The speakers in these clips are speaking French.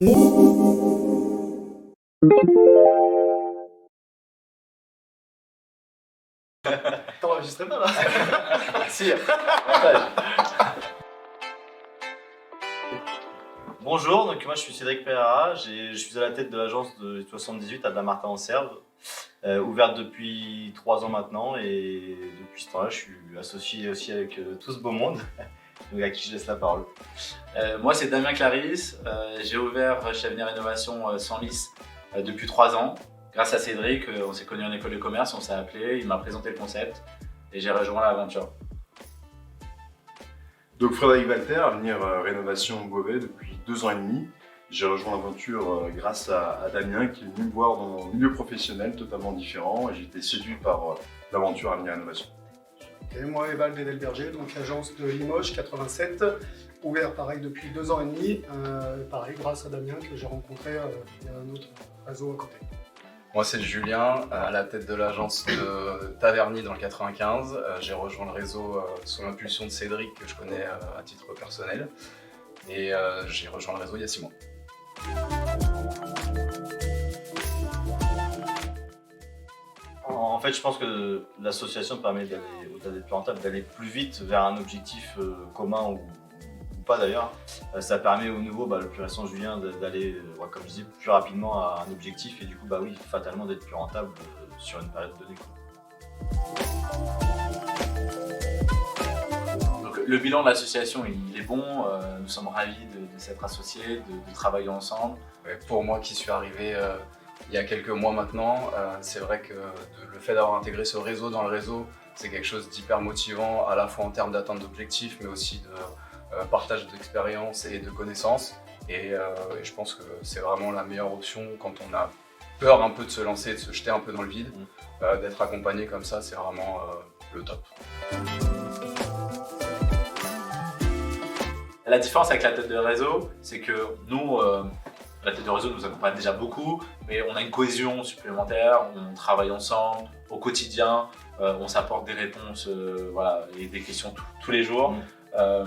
T'enregistres pas là? Si, montage. Bonjour, donc moi je suis Cédric Pereira, je suis à la tête de l'agence de 78 à Dammartin-en-Serve, ouverte depuis 3 ans maintenant, et depuis ce temps-là je suis associé aussi avec tout ce beau monde, donc à qui je laisse la parole. Moi c'est Damien Clarisse, j'ai ouvert chez Avenir Rénovation Senlis depuis 3 ans. Grâce à Cédric, on s'est connus en école de commerce, on s'est appelé, il m'a présenté le concept et j'ai rejoint l'aventure. Donc Frédéric Walter, Avenir Rénovation Beauvais depuis 2 ans et demi. J'ai rejoint l'aventure grâce à Damien qui est venu me voir dans un milieu professionnel totalement différent et j'ai été séduit par l'aventure Avenir Rénovation. Et moi, Eval Delberger, donc agence de Limoges 87, ouvert pareil depuis 2 ans et demi, pareil grâce à Damien que j'ai rencontré via un autre réseau à côté. Moi c'est Julien, à la tête de l'agence de Taverny dans le 95. J'ai rejoint le réseau sous l'impulsion de Cédric que je connais à titre personnel. Et j'ai rejoint le réseau il y a 6 mois. En fait, je pense que l'association permet d'aller, au-delà d'être plus rentable, d'aller plus vite vers un objectif commun ou pas d'ailleurs. Ça permet au nouveau, le plus récent Julien, d'aller, comme je disais, plus rapidement à un objectif et du coup, oui, fatalement d'être plus rentable sur une période donnée. Donc, le bilan de l'association il est bon, nous sommes ravis de s'être associés, de travailler ensemble. Pour moi qui suis arrivé il y a quelques mois maintenant, c'est vrai que le fait d'avoir intégré ce réseau dans le réseau, c'est quelque chose d'hyper motivant, à la fois en termes d'atteinte d'objectifs, mais aussi de partage d'expérience et de connaissances. Et je pense que c'est vraiment la meilleure option quand on a peur un peu de se lancer, de se jeter un peu dans le vide. D'être accompagné comme ça, c'est vraiment le top. La différence avec la tête de réseau, c'est que nous, la tête de réseau nous accompagne déjà beaucoup, mais on a une cohésion supplémentaire, on travaille ensemble au quotidien, on s'apporte des réponses et des questions tous les jours. À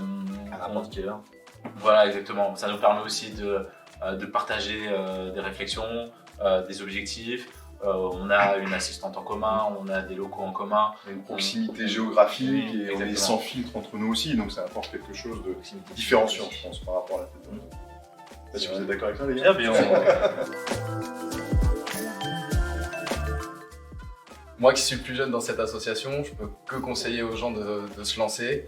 n'importe quelle heure. Voilà, exactement. Ça nous permet aussi de partager des réflexions, des objectifs. On a une assistante en commun, on a des locaux en commun. Une proximité géographique et Exactement. on est sans filtre entre nous aussi, donc ça apporte quelque chose de différenciant, je pense, par rapport à la tête de réseau. Je sais pas si vous êtes d'accord avec ça, les gars? Bien. Moi qui suis le plus jeune dans cette association, je peux que conseiller aux gens de se lancer.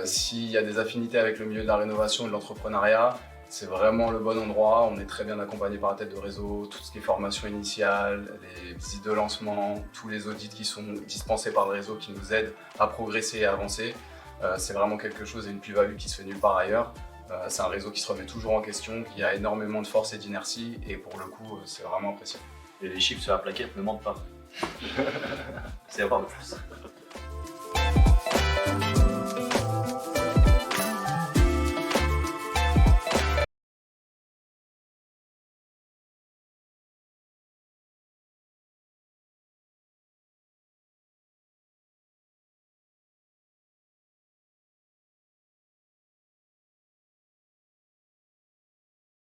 S'il y a des affinités avec le milieu de la rénovation et de l'entrepreneuriat, c'est vraiment le bon endroit. On est très bien accompagné par la tête de réseau, tout ce qui est formation initiale, les visites de lancement, tous les audits qui sont dispensés par le réseau qui nous aident à progresser et à avancer. C'est vraiment quelque chose et une plus-value qui se fait nulle part ailleurs. C'est un réseau qui se remet toujours en question, qui a énormément de force et d'inertie et pour le coup, c'est vraiment apprécié. Et les chiffres sur la plaquette ne mentent pas. C'est à voir de plus.